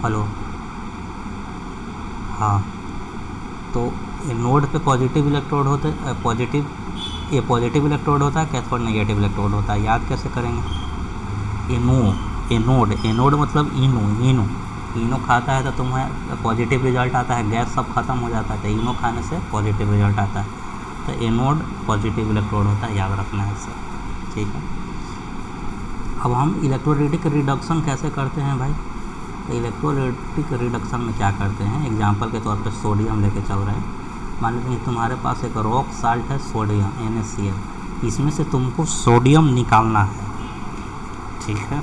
Hello. हाँ, तो anode पे पॉजिटिव इलेक्ट्रोड होते पॉजिटिव, ये पॉजिटिव इलेक्ट्रोड होता है, कैथोड नेगेटिव इलेक्ट्रोड होता है। याद कैसे करेंगे? एनोड मतलब इनो खाता है तो तुम्हें पॉजिटिव रिजल्ट आता है, गैस सब खत्म हो जाता है तो इनो खाने से पॉजिटिव रिजल्ट आता है। तो एनोड पॉजिटिव इलेक्ट्रोड होता है, याद रखना है इससे। ठीक है, अब हम इलेक्ट्रोलाइटिक रिडक्शन कैसे करते हैं भाई? तो इलेक्ट्रोलाइटिक रिडक्शन में क्या करते हैं, एग्जांपल के तौर पर सोडियम लेके चल रहे हैं। मान लीजिए तुम्हारे पास एक रॉक साल्ट है सोडियम NaCl, इसमें से तुमको सोडियम निकालना है। ठीक है,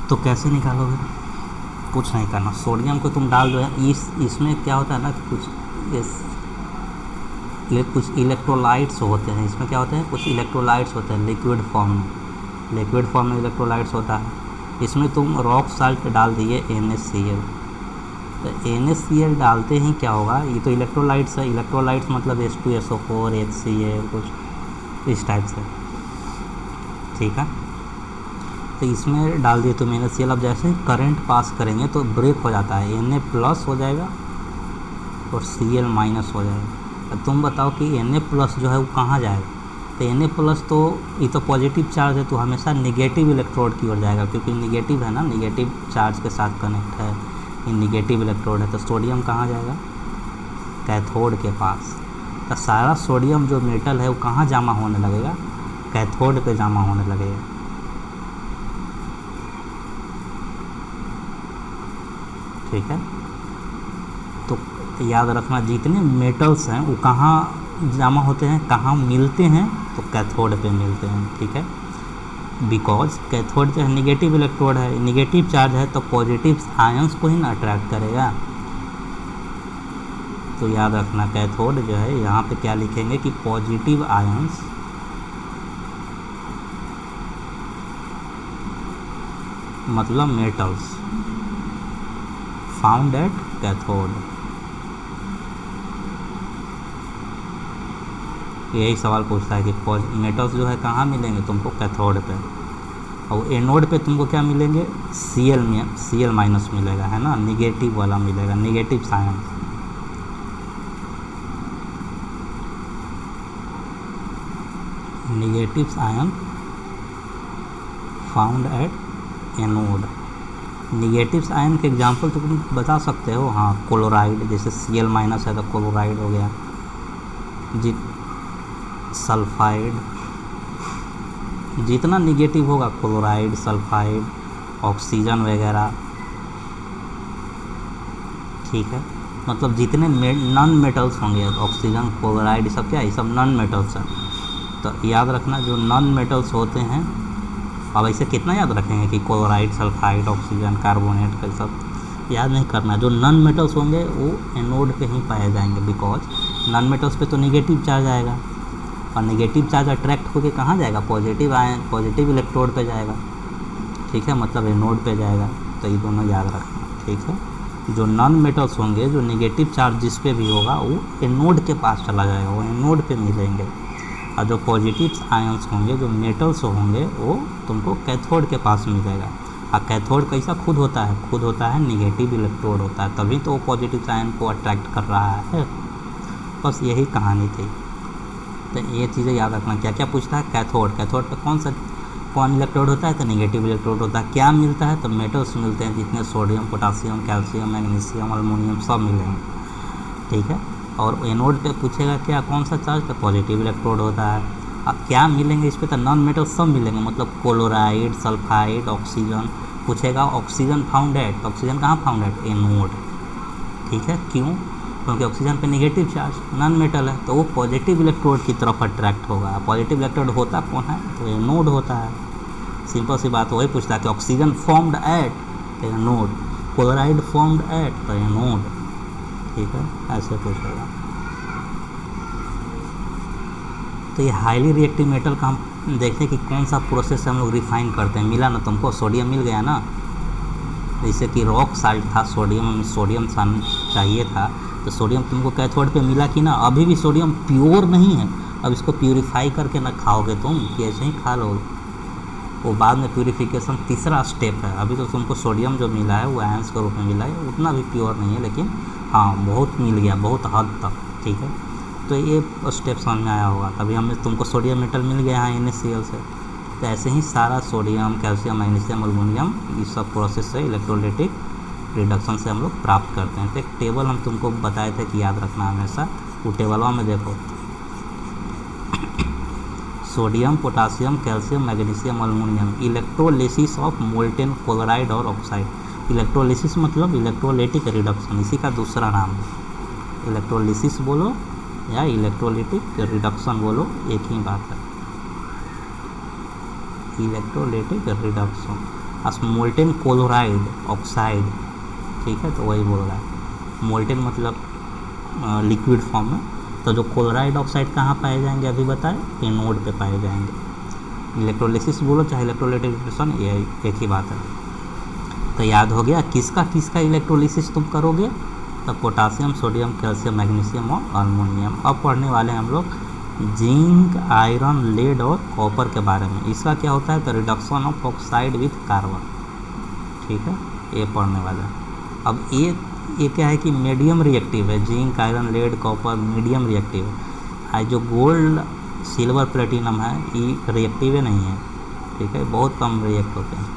तो कैसे निकालोगे? कुछ नहीं करना, सोडियम को तुम डाल दो। इसमें क्या होता है ना कि कुछ इलेक्ट्रोलाइट्स होते हैं, इसमें क्या होते हैं, कुछ इलेक्ट्रोलाइट्स होते हैं लिक्विड फॉर्म में इलेक्ट्रोलाइट्स होता है। इसमें तुम रॉक साल्ट डाल दिए NaCl, तो NaCl डालते ही क्या होगा, ये तो इलेक्ट्रोलाइट्स है, इलेक्ट्रोलाइट्स मतलब H2SO4 HCl कुछ इस टाइप से। ठीक है, तो इसमें डाल दिए तुम NaCl। अब जैसे करंट पास करेंगे तो ब्रेक हो जाता है, Na प्लस हो जाएगा और Cl माइनस हो जाएगा। अब तुम बताओ कि Na प्लस जो है वो कहाँ जाएगा? तो Na प्लस तो ये तो पॉजिटिव चार्ज है तो हमेशा निगेटिव इलेक्ट्रोड की ओर जाएगा, क्योंकि निगेटिव है ना, निगेटिव चार्ज के साथ कनेक्ट है, ये निगेटिव इलेक्ट्रोड है। तो सोडियम कहाँ जाएगा? कैथोड के पास। तो सारा सोडियम जो मेटल है वो कहाँ जमा होने लगेगा? कैथोड पे जमा होने लगेगा। ठीक है, तो याद रखना जितने मेटल्स हैं वो कहाँ जमा होते हैं, कहाँ मिलते हैं? तो कैथोड पे मिलते हैं। ठीक है, बिकॉज कैथोड जो है निगेटिव इलेक्ट्रोड है, निगेटिव चार्ज है तो पॉजिटिव आयंस को ही ना अट्रैक्ट करेगा। तो याद रखना कैथोड जो है यहाँ पे क्या लिखेंगे कि पॉजिटिव आयंस मतलब मेटल्स फाउंड एट कैथोड। यही सवाल पूछता है कि मेटल्स जो है कहाँ मिलेंगे तुमको? कैथोड पे। और एनोड पे तुमको क्या मिलेंगे? Cl माइनस मिलेगा, है ना, निगेटिव वाला मिलेगा, negative sign. Negative ion found at anode. Negative ion के एग्जांपल तो तुम बता सकते हो। हाँ, क्लोराइड, जैसे Cl माइनस है तो क्लोराइड हो गया, सल्फाइड, जितना निगेटिव होगा क्लोराइड, सल्फाइड, ऑक्सीजन वगैरह। ठीक है, मतलब जितने नॉन मेटल्स होंगे, ऑक्सीजन, क्लोराइड, सब क्या है, सब नॉन मेटल्स हैं। तो याद रखना जो नॉन मेटल्स होते हैं, अब ऐसे कितना याद रखेंगे कि क्लोराइड, सल्फाइड, ऑक्सीजन, कार्बोनेट का सब याद नहीं करना। जो नॉन मेटल्स होंगे वो एनोड पे ही पाए जाएंगे, बिकॉज नॉन मेटल्स पे तो निगेटिव चार्ज आएगा और निगेटिव चार्ज अट्रैक्ट होके कहाँ जाएगा? पॉजिटिव इलेक्ट्रोड पे जाएगा। ठीक है, मतलब एनोड पे जाएगा। तो ये दोनों याद रखना। ठीक है, जो नॉन मेटल्स होंगे, जो निगेटिव चार्ज जिस पे भी होगा वो एनोड के पास चला जाएगा, वो एनोड पे मिलेंगे। और जो पॉजिटिव आयंस होंगे, जो मेटल्स होंगे, वो तुमको कैथोड के पास मिलेगा। और कैथोड कैसा खुद होता है निगेटिव इलेक्ट्रोड होता है, तभी तो वो पॉजिटिव आयन को अट्रैक्ट कर रहा है। बस यही कहानी थी। तो ये चीज़ें याद रखना। क्या क्या पूछता है? कैथोड पे कौन इलेक्ट्रोड होता है? तो निगेटिव इलेक्ट्रोड होता है। क्या मिलता है? तो मेटल्स मिलते हैं, जितने sodium, potassium, calcium, magnesium, aluminium सब मिलेंगे। ठीक है, और एनोड पे पूछेगा क्या, कौन सा चार्ज? तो पॉजिटिव इलेक्ट्रोड होता है। अब क्या मिलेंगे इस पर? तो नॉन मेटल सब मिलेंगे, मतलब क्लोराइड, सल्फाइड, ऑक्सीजन। पूछेगा ऑक्सीजन फाउंड एट, ऑक्सीजन कहाँ फाउंड एट? एनोड। ठीक है, क्यों? क्योंकि ऑक्सीजन पे नेगेटिव चार्ज, नॉन मेटल है, तो वो पॉजिटिव इलेक्ट्रोड की तरफ अट्रैक्ट होगा। पॉजिटिव इलेक्ट्रोड होता कौन है? तो एनोड होता है। सिंपल सी बात, वही पूछता है कि oxygen formed at anode, chloride formed at तो एनोड। ठीक है, ऐसे पूछेगा। तो ये हाईली रिएक्टिव मेटल का हम देखें कि कौन सा प्रोसेस से हम लोग रिफाइन करते हैं। मिला ना तुमको, सोडियम मिल गया ना, जैसे कि रॉक साल्ट था, सोडियम चाहिए था, तो सोडियम तुमको कैथोड पे मिला कि ना। अभी भी सोडियम प्योर नहीं है, अब इसको प्यूरिफाई करके ना खाओगे तुम कि ऐसे ही खा लोगे? वो बाद में प्यूरिफिकेशन तीसरा स्टेप है। अभी तो तुमको सोडियम जो मिला है वो आयंस के रूप में मिला है, उतना भी प्योर नहीं है, लेकिन हाँ बहुत मिल गया, बहुत हद तक, ठीक है। तो ये स्टेप समझ में आया होगा, तभी हमें तुमको सोडियम मेटल मिल गया है NaCl से। तो ऐसे ही सारा सोडियम, कैल्शियम, मैग्नीशियम, एल्युमिनियम, ये सब प्रोसेस से इलेक्ट्रोलाइटिक रिडक्शन से हम लोग प्राप्त करते हैं। तो एक टेबल हम तुमको बताए थे कि याद रखना हमेशा, वो टेबलवा में देखो, sodium, potassium, calcium, magnesium, aluminium, electrolysis of molten chloride और ऑक्साइड। इलेक्ट्रोलिसिस मतलब इलेक्ट्रोलाइटिक रिडक्शन, इसी का दूसरा नाम है। इलेक्ट्रोलिसिस बोलो या इलेक्ट्रोलाइटिक रिडक्शन बोलो, एक ही बात है। Electrolytic reduction as molten chloride oxide, ठीक है, तो वही बोल रहा है। मोल्टेन मतलब लिक्विड फॉर्म में, तो जो क्लोराइड ऑक्साइड कहाँ पाए जाएंगे अभी बताएं, एनोड पे पाए जाएंगे। इलेक्ट्रोलिसिस बोलो चाहे इलेक्ट्रोलाइटिक रिडक्शन, ये एक ही बात है। तो याद हो गया किसका किसका इलेक्ट्रोलिसिस तुम करोगे, तो पोटासियम, सोडियम, कैल्शियम, मैग्नीशियम और एल्युमिनियम। अब पढ़ने वाले हैं हम लोग जिंक, आयरन, लेड और कॉपर के बारे में। इसका क्या होता है, तो reduction of oxide with carbon, ठीक है, ये पढ़ने वाला है। अब ये क्या है कि मीडियम रिएक्टिव है, zinc, iron, lead, copper medium reactive है। जो गोल्ड, सिल्वर, प्लेटिनम है ये रिएक्टिव नहीं है, ठीक है, बहुत कम रिएक्ट होते हैं।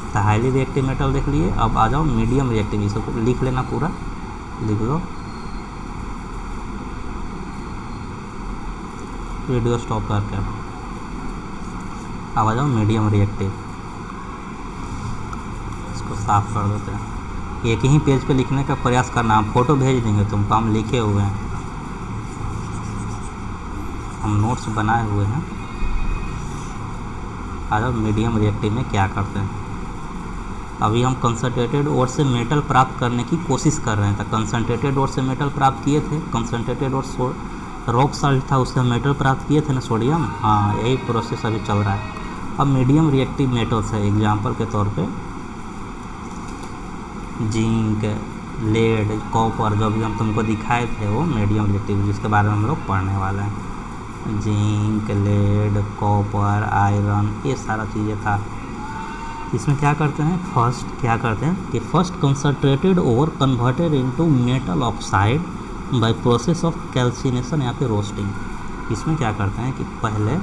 तो हाईली रिएक्टिव मेटल देख लिए, अब आ जाओ मीडियम रिएक्टिव, इसको लिख लेना, पूरा लिख लो, वीडियो स्टॉप करके। अब आ जाओ मीडियम रिएक्टिव, इसको साफ कर देते हैं। एक ही पेज पे लिखने का प्रयास करना, हम फोटो भेज देंगे तुमको, हम लिखे हुए हैं, हम नोट्स बनाए हुए हैं। आ जाओ मीडियम रिएक्टिव में क्या करते हैं। अभी हम कंसनट्रेटेड ओर से मेटल प्राप्त करने की कोशिश कर रहे हैं। तो कंसनट्रेटेड ओर से मेटल प्राप्त किए थे, कंसनट्रेटेड और रॉक साल्ट था, उससे मेटल प्राप्त किए थे ना, सोडियम, हाँ यही प्रोसेस अभी चल रहा है। अब मीडियम रिएक्टिव मेटल्स है, एग्जांपल के तौर पे जिंक, लेड, कॉपर, जो भी हम तुमको दिखाए थे वो मीडियम रिएक्टिव, जिसके बारे में हम लोग पढ़ने वाले हैं। जिंक, लेड, कॉपर, आयरन, ये सारा चीज़ें था। इसमें क्या करते हैं, फर्स्ट क्या करते हैं कि फर्स्ट कंसनट्रेटेड और converted into metal oxide by process of calcination या फिर रोस्टिंग। इसमें क्या करते हैं कि पहले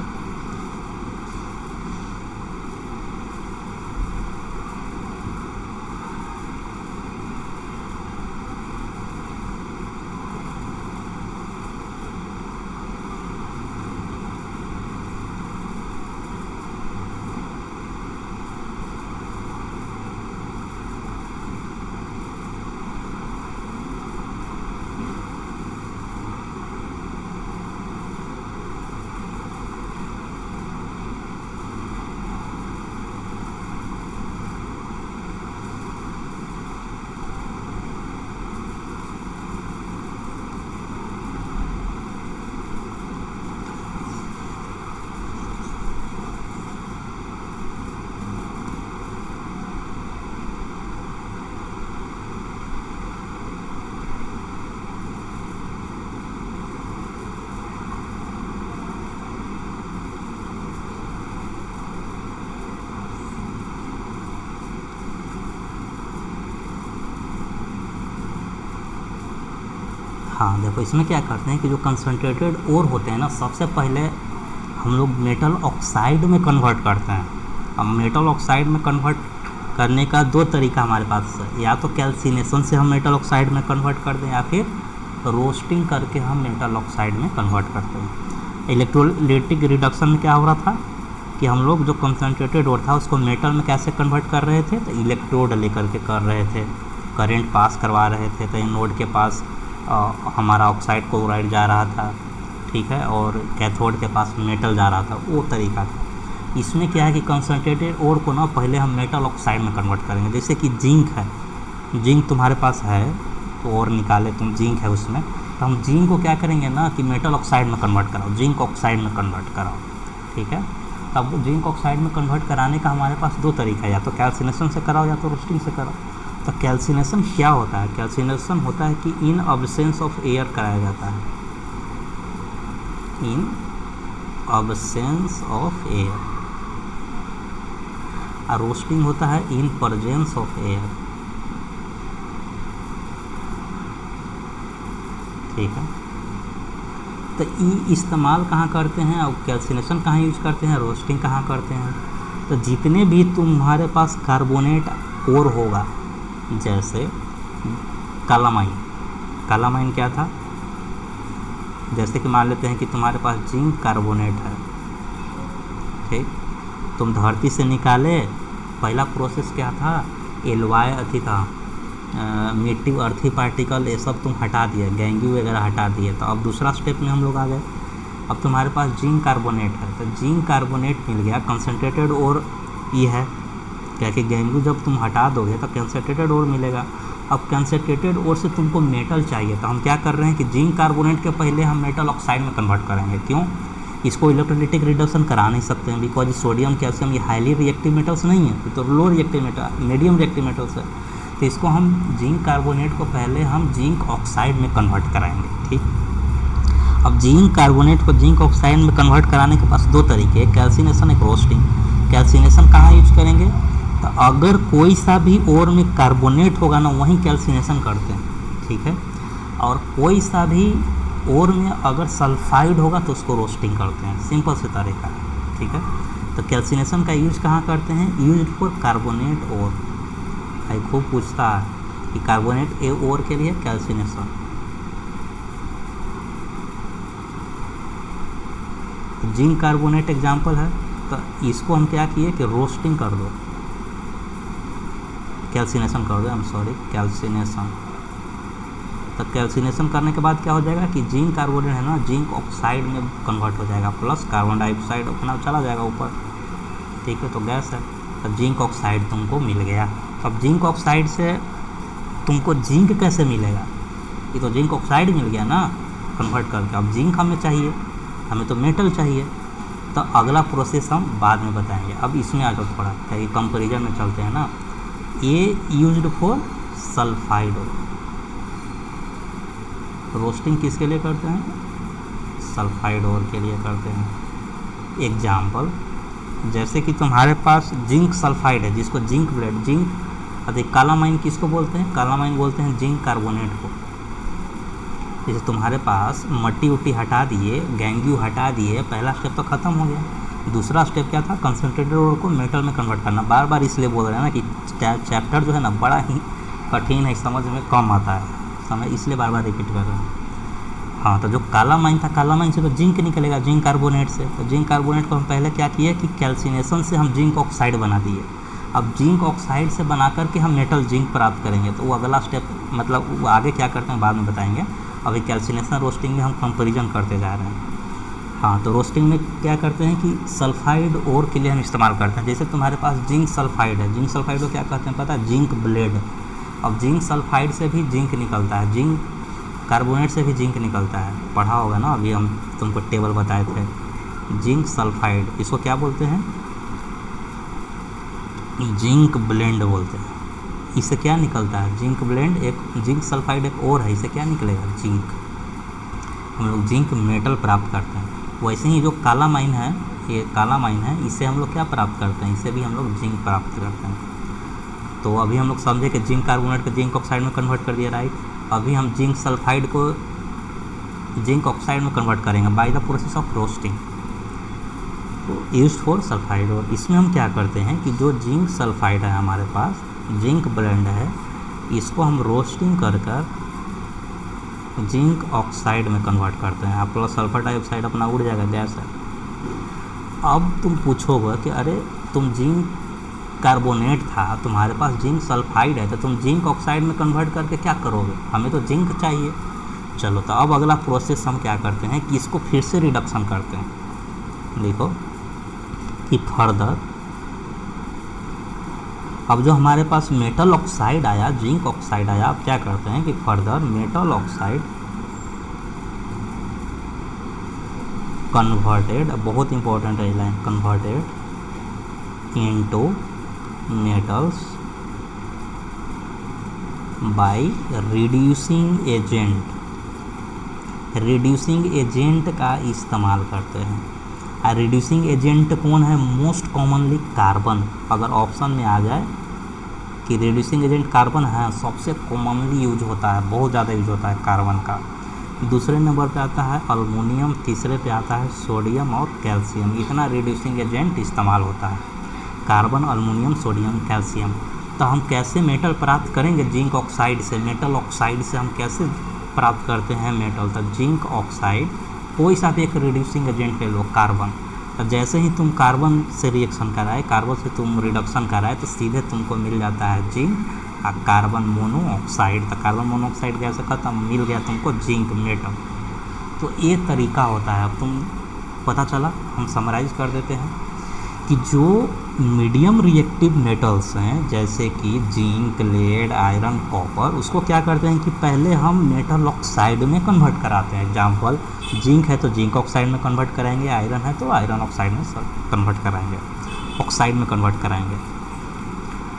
हाँ देखो इसमें क्या करते हैं कि जो कंसनट्रेटेड ओर होते हैं ना, सबसे पहले हम लोग मेटल ऑक्साइड में कन्वर्ट करते हैं। अब मेटल ऑक्साइड में कन्वर्ट करने का दो तरीका हमारे पास है, या तो कैल्सिनेशन से हम मेटल ऑक्साइड में कन्वर्ट कर दें, या फिर रोस्टिंग करके हम मेटल ऑक्साइड में कन्वर्ट करते हैं। इलेक्ट्रोलाइटिक रिडक्शन में क्या हो रहा था कि हम लोग जो कंसनट्रेटेड ओर था उसको मेटल में कैसे कन्वर्ट कर रहे थे, तो इलेक्ट्रोड लेकर के कर रहे थे, करंट पास करवा रहे थे। तो एनोड के पास हमारा ऑक्साइड क्लोराइड जा रहा था, ठीक है, और कैथोड के पास मेटल जा रहा था, वो तरीका था। इसमें क्या है कि कंसनट्रेटेड ओर को ना पहले हम मेटल ऑक्साइड में कन्वर्ट करेंगे। जैसे कि जिंक है, जिंक तुम्हारे पास है तो और निकाले तुम, जिंक है उसमें, तो हम जिंक को क्या करेंगे ना कि मेटल ऑक्साइड में कन्वर्ट कराओ, जिंक ऑक्साइड में कन्वर्ट कराओ, ठीक है। तब जिंक ऑक्साइड में कन्वर्ट कराने का हमारे पास दो तरीका है, या तो कैल्सिनेशन से कराओ या तो रोस्टिंग से कराओ। तो कैल्सिनेशन क्या होता है, कैल्सिनेशन होता है कि इन अब्सेंस ऑफ एयर कराया जाता है, इन absence ऑफ एयर, और रोस्टिंग होता है इन प्रेजेंस ऑफ एयर। ठीक है, तो ये इस्तेमाल कहाँ करते हैं और कैल्सिनेशन कहाँ यूज करते हैं, रोस्टिंग कहाँ करते हैं। तो जितने भी तुम्हारे पास कार्बोनेट और होगा, जैसे कालामाइन, कालामाइन क्या था, जैसे कि मान लेते हैं कि तुम्हारे पास जिंक कार्बोनेट है, ठीक, तुम धरती से निकाले, पहला प्रोसेस क्या था, एलवाय अथी था, मिट्टी अर्थी पार्टिकल ये सब तुम हटा दिए, गैंगी वगैरह हटा दिए। तो अब दूसरा स्टेप में हम लोग आ गए, अब तुम्हारे पास जिंक कार्बोनेट है, तो जिंक कार्बोनेट मिल गया, कंसनट्रेटेड और ये है क्या कि गेंगू जब तुम हटा दोगे तो कंसनट्रेटेड और मिलेगा। अब कंसनट्रेटेड और से तुमको मेटल चाहिए, तो हम क्या कर रहे हैं कि जिंक कार्बोनेट के पहले हम मेटल ऑक्साइड में कन्वर्ट करेंगे। क्यों, इसको इलेक्ट्रोलाइटिक रिडक्शन करा नहीं सकते हैं, बिकॉज सोडियम कैल्शियम ये हाईली रिएक्टिव मेटल्स नहीं है, तो low reactive metal, medium reactive metals है। तो इसको हम जिंक कार्बोनेट को पहले हम जिंक ऑक्साइड में कन्वर्ट कराएंगे। ठीक, अब जिंक कार्बोनेट को जिंक ऑक्साइड में कन्वर्ट कराने के पास दो तरीके, एक कैल्सिनेशन, एक रोस्टिंग। कैल्सिनेशन कहाँ यूज करेंगे, तो अगर कोई सा भी ओर में कार्बोनेट होगा ना, वहीं कैल्सिनेशन करते हैं। ठीक है, और कोई सा भी ओर में अगर सल्फाइड होगा तो उसको रोस्टिंग करते हैं, सिंपल से तरीका है। ठीक है, तो कैल्सिनेशन का यूज कहाँ करते हैं, यूज फॉर कार्बोनेट ओर। भाई खूब पूछता है कि कार्बोनेट ए ओर के लिए कैल्सिनेशन। जिंक कार्बोनेट एग्जाम्पल है, तो इसको हम क्या किए कि रोस्टिंग कर दो, कैल्सिनेशन कर दो, आई एम सॉरी, कैल्सिनेशन। तो कैल्सिनेशन करने के बाद क्या हो जाएगा कि जिंक कार्बोनेट है ना, जिंक ऑक्साइड में कन्वर्ट हो जाएगा, प्लस कार्बन डाइऑक्साइड अपना चला जाएगा ऊपर। ठीक है, तो गैस है, तो जिंक ऑक्साइड तुमको मिल गया। अब जिंक ऑक्साइड से तुमको जिंक कैसे मिलेगा, ये तो जिंक ऑक्साइड मिल गया ना कन्वर्ट करके। अब जिंक हमें चाहिए, हमें तो मेटल चाहिए, तो अगला प्रोसेस हम बाद में बताएंगे। अब इसमें आ जाओ थोड़ा, क्या कंपेरिजन में चलते हैं ना। ये यूज्ड फॉर सल्फाइड, रोस्टिंग किसके लिए करते हैं, सल्फाइड ओर के लिए करते हैं। एग्जाम्पल, जैसे कि तुम्हारे पास जिंक सल्फाइड है, जिसको जिंक ब्लेड, जिंक अधिक कालामाइन किसको बोलते हैं, कालामाइन बोलते हैं जिंक कार्बोनेट को। जैसे तुम्हारे पास मट्टी उट्टी हटा दिए, गैंग्यू हटा दिए, पहला स्टेप तो ख़त्म हो गया। दूसरा स्टेप क्या था, कंसनट्रेटेड ओर को मेटल में कन्वर्ट करना। बार बार इसलिए बोल रहे हैं ना कि चैप्टर जो है ना बड़ा ही कठिन है, समझ में कम आता है, समझ, इसलिए बार बार रिपीट कर रहे हैं। हाँ, तो जो कालामाइन था, कालामाइन से तो जिंक निकलेगा, जिंक कार्बोनेट से। तो जिंक कार्बोनेट को हम पहले क्या किए कि कैल्सिनेशन से हम जिंक ऑक्साइड बना दिए। अब जिंक ऑक्साइड से बना करके हम मेटल जिंक प्राप्त करेंगे, तो वो अगला स्टेप, मतलब वो आगे क्या करते हैं बाद में बताएंगे। अभी कैल्सिनेशन रोस्टिंग में हम कंपेरिजन करते जा रहे हैं। हाँ, तो रोस्टिंग में क्या करते हैं कि सल्फाइड ओर के लिए हम इस्तेमाल करते हैं। जैसे तुम्हारे पास जिंक सल्फाइड है, जिंक सल्फाइड को क्या कहते हैं पता है, जिंक ब्लेड। अब जिंक सल्फाइड से भी जिंक निकलता है, जिंक कार्बोनेट से भी जिंक निकलता है, पढ़ा होगा ना, अभी हम तुमको टेबल बताए थे। जिंक सल्फाइड, इसको क्या बोलते हैं, जिंक ब्लेंड बोलते हैं। इससे क्या निकलता है, जिंक ब्लेंड, एक जिंक सल्फाइड एक और है, इससे क्या निकलेगा, जिंक। हम लोग जिंक मेटल प्राप्त करते हैं। वैसे ही जो कालामाइन है, ये कालामाइन है, इससे हम लोग क्या प्राप्त करते हैं, इससे भी हम लोग जिंक प्राप्त करते हैं। तो अभी हम लोग समझे कि जिंक कार्बोनेट को जिंक ऑक्साइड में कन्वर्ट कर दिया, राइट। अभी हम जिंक सल्फाइड को जिंक ऑक्साइड में कन्वर्ट करेंगे by the process of roasting, used for sulphide. और इसमें हम क्या करते हैं कि जो जिंक सल्फाइड है हमारे पास, जिंक ब्लेंड है, इसको हम रोस्टिंग कर कर जिंक ऑक्साइड में कन्वर्ट करते हैं। आप सल्फर डाइऑक्साइड अपना उड़ जाएगा, गैस है। अब तुम पूछोगे कि अरे तुम जिंक कार्बोनेट था, तुम्हारे पास जिंक सल्फाइड है, तो तुम जिंक ऑक्साइड में कन्वर्ट करके क्या करोगे, हमें तो जिंक चाहिए। चलो, तो अब अगला प्रोसेस हम क्या करते हैं कि इसको फिर से रिडक्शन करते हैं। देखो कि फर्दर, अब जो हमारे पास मेटल ऑक्साइड आया, जिंक ऑक्साइड आया, अब क्या करते हैं कि फर्दर मेटल ऑक्साइड कन्वर्टेड, बहुत इंपॉर्टेंट है line, converted into metals by reducing agent. Reducing agent का इस्तेमाल करते हैं। रिड्यूसिंग एजेंट कौन है? Most commonly carbon. अगर ऑप्शन में आ जाए कि रिड्यूसिंग एजेंट कार्बन है, सबसे कॉमनली यूज होता है, बहुत ज़्यादा यूज होता है कार्बन का। दूसरे नंबर पे आता है अल्मोनियम, तीसरे पे आता है सोडियम और कैल्शियम। इतना रिड्यूसिंग एजेंट इस्तेमाल होता है, कार्बन, अल्मोनियम, सोडियम, कैल्शियम। तो हम कैसे मेटल प्राप्त करेंगे? जिंक ऑक्साइड से। मेटल ऑक्साइड से हम कैसे प्राप्त करते हैं मेटल? तो जिंक ऑक्साइड, कोई सा भी एक रिड्यूसिंग एजेंट ले लो, कार्बन। तो जैसे ही तुम कार्बन से रिएक्शन कराए, कार्बन से तुम रिडक्शन कराए, तो सीधे तुमको मिल जाता है जिंक और कार्बन मोनोऑक्साइड। तो कार्बन मोनोऑक्साइड कैसे खत्म? मिल गया तुमको जिंक मेटल। तो ये तरीका होता है। अब तुम पता चला, हम समराइज कर देते हैं कि जो मीडियम रिएक्टिव मेटल्स हैं जैसे कि जिंक, लेड, आयरन, कॉपर, उसको क्या करते हैं कि पहले हम मेटल ऑक्साइड में कन्वर्ट कराते हैं। एग्जाम्पल, जिंक है तो जिंक ऑक्साइड में कन्वर्ट कराएंगे, आयरन है तो आयरन ऑक्साइड में कन्वर्ट कराएंगे, ऑक्साइड में कन्वर्ट कराएंगे।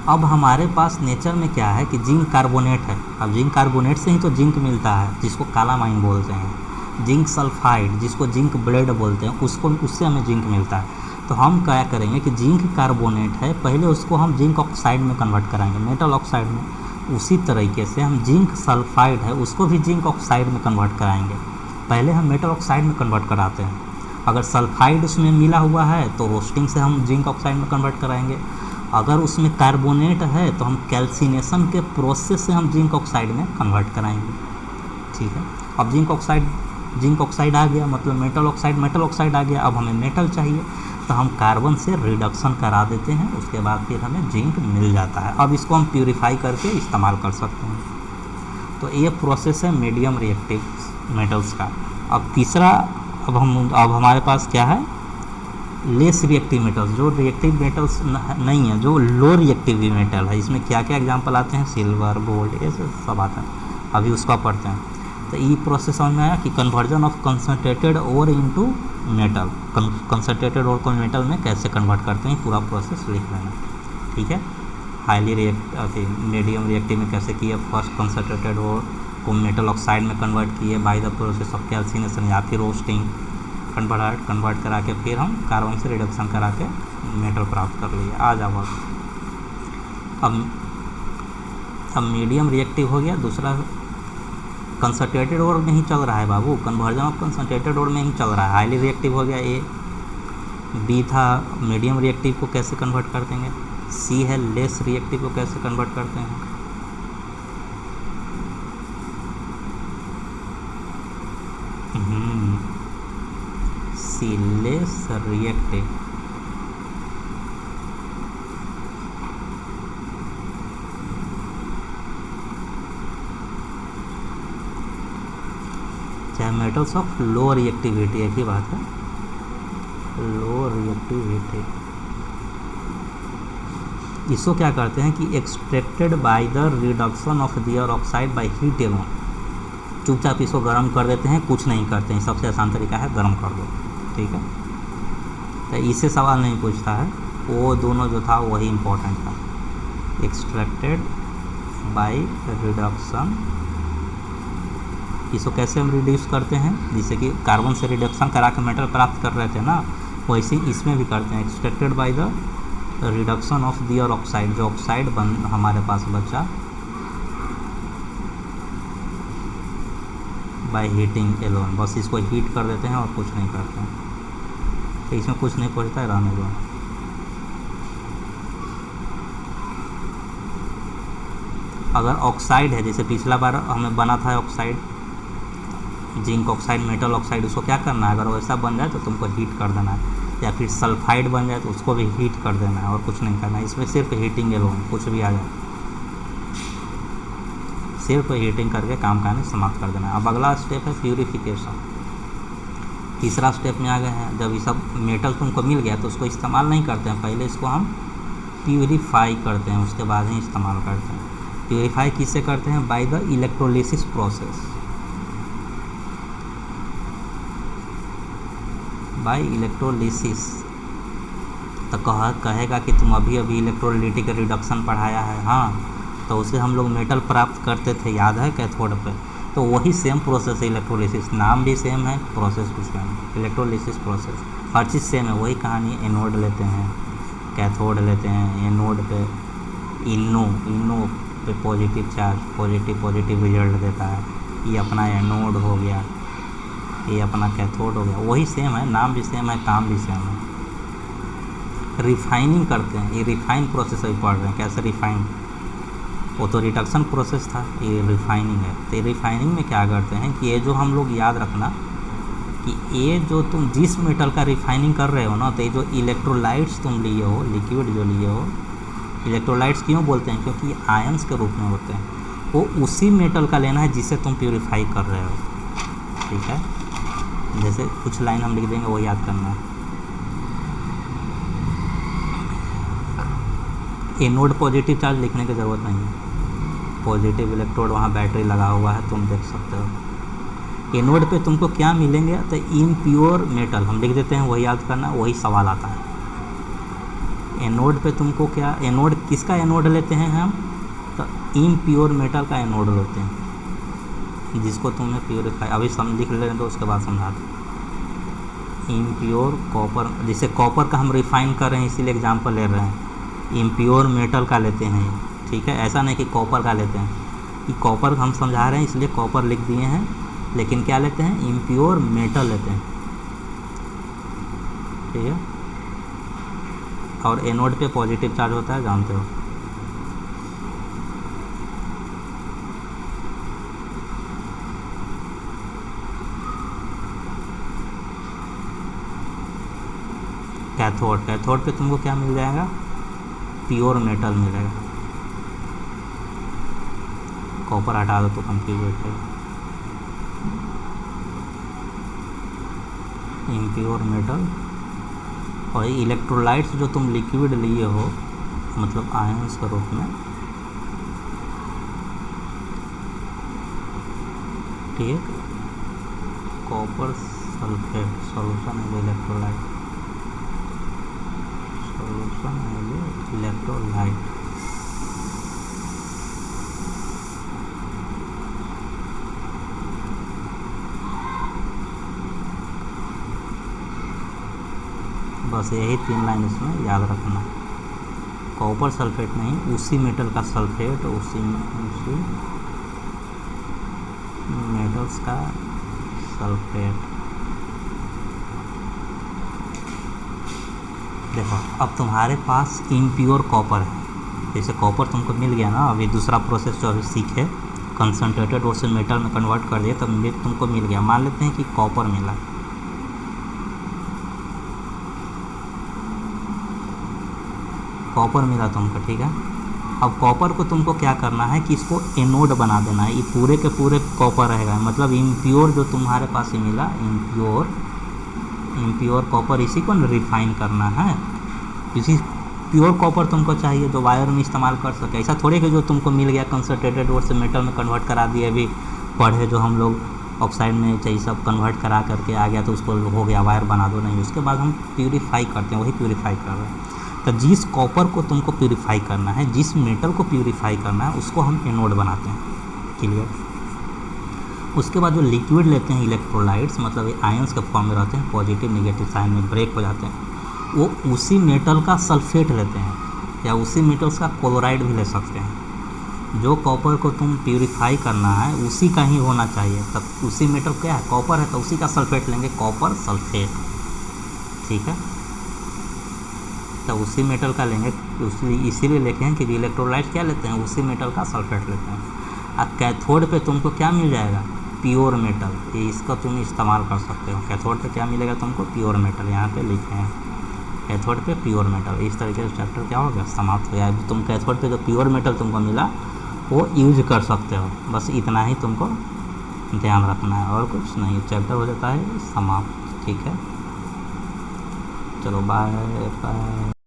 अब हमारे पास नेचर में क्या है कि जिंक कार्बोनेट है। अब जिंक कार्बोनेट से ही तो जिंक मिलता है, जिसको काला माइन बोलते हैं। जिंक सल्फाइड, जिसको जिंक ब्लेड बोलते हैं, उससे हमें जिंक मिलता है। तो हम क्या करेंगे कि जिंक कार्बोनेट है, पहले उसको हम जिंक ऑक्साइड में कन्वर्ट कराएंगे, मेटल ऑक्साइड में। उसी तरीके से हम जिंक सल्फाइड है, उसको भी जिंक ऑक्साइड में कन्वर्ट कराएंगे। पहले हम मेटल ऑक्साइड में कन्वर्ट कराते हैं। अगर सल्फाइड उसमें मिला हुआ है तो रोस्टिंग से हम जिंक ऑक्साइड में कन्वर्ट कराएंगे। अगर उसमें कार्बोनेट है तो हम कैल्सिनेशन के प्रोसेस से हम जिंक ऑक्साइड में कन्वर्ट कराएंगे। ठीक है, अब जिंक ऑक्साइड आ गया, मतलब मेटल ऑक्साइड आ गया। अब हमें मेटल चाहिए तो हम कार्बन से रिडक्शन करा देते हैं, उसके बाद फिर हमें जिंक मिल जाता है। अब इसको हम प्यूरिफाई करके इस्तेमाल कर सकते हैं। तो ये प्रोसेस है मीडियम रिएक्टिव मेटल्स का। अब तीसरा, अब हमारे पास क्या है? Less reactive metals. जो रिएक्टिव मेटल्स नहीं है, जो लो रिएक्टिव मेटल है। इसमें क्या क्या एग्जांपल आते हैं? सिल्वर, गोल्ड, ये सब आते हैं। अभी उसका पढ़ते हैं। तो ये प्रोसेस समझ में आया कि conversion of concentrated ore into metal. Concentrated ore को मेटल में कैसे कन्वर्ट करते हैं, पूरा प्रोसेस लिख लेना। ठीक है, मीडियम रिएक्टिव में कैसे किए? फर्स्ट कंसनट्रेटेड ओर को मेटल ऑक्साइड में कन्वर्ट किए by the process of calcination या फिर रोस्टिंग। कन्वर्ट करा के फिर हम कार्बन से रिडक्शन करा के मेटल प्राप्त कर लिए। आ जाओ अब मीडियम रिएक्टिव हो गया। दूसरा कंसनट्रेटेड ओर में ही चल रहा है बाबू, कन्वर्जन ऑफ कंसनट्रेटेड ओर में ही चल रहा है। हाईली रिएक्टिव हो गया ए। बी था मीडियम रिएक्टिव को कैसे कन्वर्ट कर देंगे। सी है लेस रिएक्टिव को कैसे कन्वर्ट करते हैं। सी लेस रिएक्टिव। चाहे मेटल्स ऑफ लो रिएक्टिविटी, एक ही बात है, लो रिएक्टिविटी। इसको क्या करते हैं कि extracted by the reduction of their oxide by heat alone. चुपचाप इसको गर्म कर देते हैं, कुछ नहीं करते हैं। सबसे आसान तरीका है गर्म कर दो। ठीक है, तो इससे सवाल नहीं पूछता है, वो दोनों जो था वही इम्पोर्टेंट था। एक्सट्रैक्टेड बाय रिडक्शन, इसको कैसे हम रिड्यूस करते हैं? जैसे कि कार्बन से रिडक्शन करा के मेटल प्राप्त कर रहे थे ना, वैसे इसमें भी करते हैं। Extracted by the reduction of their oxide, जो ऑक्साइड हमारे पास बचा बाय हीटिंग एलोन। बस इसको हीट कर देते हैं और कुछ नहीं करते हैं। तो इसमें कुछ नहीं पहुँचता है, रहने दो। अगर ऑक्साइड है, जैसे पिछला बार हमें बना था oxide, zinc oxide, metal oxide, उसको क्या करना है? अगर वैसा बन जाए तो तुमको हीट कर देना है। या फिर सल्फाइड बन जाए तो उसको भी हीट कर देना है और कुछ नहीं करना है। इसमें सिर्फ हीटिंग एलोन, कुछ भी आ जाए सिर्फ हीटिंग करके काम का समाप्त कर देना है। अब अगला स्टेप है प्यूरिफिकेशन। तीसरा स्टेप में आ गए हैं। जब ये सब मेटल तुमको मिल गया तो उसको इस्तेमाल नहीं करते हैं, पहले इसको हम प्यूरिफाई करते हैं, उसके बाद ही इस्तेमाल करते हैं। प्यूरिफाई किससे करते हैं? By the electrolysis process. By electrolysis. तो कहेगा कि तुम अभी इलेक्ट्रोलाइटिक रिडक्शन पढ़ाया है। हाँ, तो उससे हम लोग मेटल प्राप्त करते थे, याद है कैथोड पे? तो वही सेम प्रोसेस है इलेक्ट्रोलिसिस, नाम भी सेम है, प्रोसेस भी सेम है, इलेक्ट्रोलिसिस प्रोसेस। हर चीज़ सेम है, वही कहानी। एनोड लेते हैं, कैथोड लेते हैं, एनोड पे इनो पे पॉजिटिव चार्ज, पॉजिटिव रिजल्ट देता है। ये अपना एनोड हो गया, ये अपना कैथोड हो गया, वही सेम है, नाम भी सेम है, काम भी सेम है। रिफाइनिंग करते हैं, ये रिफाइन प्रोसेस अभी पढ़ रहे हैं, कैसे रिफाइन। वो तो रिडक्शन प्रोसेस था, ये रिफाइनिंग है। तो रिफाइनिंग में क्या करते हैं कि ये जो हम लोग याद रखना कि ये जो तुम जिस मेटल का रिफाइनिंग कर रहे हो ना, तो ये जो इलेक्ट्रोलाइट्स तुम लिए हो, लिक्विड जो लिए हो, इलेक्ट्रोलाइट्स क्यों बोलते हैं, क्योंकि आयंस के रूप में होते हैं, वो उसी मेटल का लेना है जिसे तुम प्योरीफाई कर रहे हो। ठीक है, जैसे कुछ लाइन हम लिख देंगे, वो याद करना है। एनोड पॉजिटिव चार्ज लिखने की ज़रूरत नहीं है, पॉजिटिव इलेक्ट्रोड, वहाँ बैटरी लगा हुआ है, तुम देख सकते हो। एनोड पे तुमको क्या मिलेंगे, तो इम्प्योर मेटल हम लिख देते हैं, वही याद करना, वही सवाल आता है। एनोड पे तुमको क्या, एनोड किसका एनोड लेते हैं हम, तो इम्प्योर मेटल का एनोड लेते हैं, जिसको तुम्हें प्योरीफाई, अभी लिख लें तो उसके बाद समझा दो। इम्प्योर कॉपर, जैसे कॉपर का हम रिफाइन कर रहे हैं, इसीलिए एग्जांपल ले रहे हैं। इम्प्योर मेटल का लेते हैं, ठीक है, ऐसा नहीं कि कॉपर का लेते हैं, कि कॉपर हम समझा रहे हैं इसलिए कॉपर लिख दिए हैं, लेकिन क्या लेते हैं, इम्प्योर मेटल लेते हैं। ठीक है, और एनोड पे पॉजिटिव चार्ज होता है, जानते हो। कैथोड पे तुमको क्या मिल जाएगा, प्योर मेटल मिलेगा। कॉपर हटा दो तो कंफ्यूज हो जाएगा। इम्प्योर मेटल, और इलेक्ट्रोलाइट्स जो तुम लिक्विड लिए हो, मतलब आयंस के रूप में, ठीक, कॉपर सल्फेट सॉल्यूशन है इलेक्ट्रोलाइट, सॉल्यूशन है इलेक्ट्रोलाइट। बस यही 3 लाइन इसमें याद रखना। कॉपर सल्फेट नहीं, उसी मेटल का सल्फेट, उसी मेटल्स का सल्फेट। देखो, अब तुम्हारे पास इम्प्योर कॉपर है, जैसे कॉपर तुमको मिल गया ना, अभी दूसरा प्रोसेस जो अभी सीखे, कंसनट्रेटेड और से मेटल में कन्वर्ट कर दिया, तब तुमको मिल गया। मान लेते हैं कि कॉपर मिला, कॉपर मिला तुमको, ठीक है। अब कॉपर को तुमको क्या करना है कि इसको एनोड बना देना है, ये पूरे के पूरे कॉपर रहेगा, मतलब इम्प्योर जो तुम्हारे पास ही मिला, इम्प्योर कॉपर, इसी को रिफाइन करना है। इसी प्योर कॉपर तुमको चाहिए जो वायर में इस्तेमाल कर सके, ऐसा थोड़े कि जो तुमको मिल गया कंसनट्रेटेड और से मेटल में कन्वर्ट करा दिए, अभी पढ़े जो हम लोग ऑक्साइड में चाहिए सब कन्वर्ट करा करके आ गया तो उसको हो गया वायर बना दो, नहीं, उसके बाद हम प्यूरीफाई करते हैं, वही प्यूरीफाई कर रहे हैं। तो जिस कॉपर को तुमको प्यूरीफाई करना है, जिस मेटल को प्यूरीफाई करना है, उसको हम एनोड बनाते हैं, क्लियर। उसके बाद जो लिक्विड लेते हैं इलेक्ट्रोलाइट्स, मतलब ये आयंस के फॉर्म में रहते हैं, पॉजिटिव नेगेटिव साइन में ब्रेक हो जाते हैं, वो उसी मेटल का सल्फेट लेते हैं, या उसी मेटल्स का क्लोराइड भी ले सकते हैं। जो कॉपर को तुम प्यूरीफाई करना है उसी का ही होना चाहिए, तब उसी मेटल क्या है, कॉपर है, तो उसी का सल्फेट लेंगे, कॉपर सल्फेट, ठीक है। तो उसी मेटल का लेंगे, इसीलिए लिखे हैं कि इलेक्ट्रोलाइट क्या लेते हैं, उसी मेटल का सल्फेट लेते हैं। अब कैथोड पे तुमको क्या मिल जाएगा, प्योर मेटल, ये इसका तुम इस्तेमाल कर सकते हो। कैथोड पे क्या मिलेगा तुमको, प्योर मेटल, यहाँ पे लिखे हैं कैथोड पे प्योर मेटल। इस तरीके से चैप्टर क्या हो गया, समाप्त हो गया। तुम कैथोड पे जो प्योर मेटल तुमको मिला वो यूज कर सकते हो, बस इतना ही तुमको ध्यान रखना है, और कुछ नहीं। चैप्टर हो जाता है समाप्त, ठीक है। चलो बाय बाय।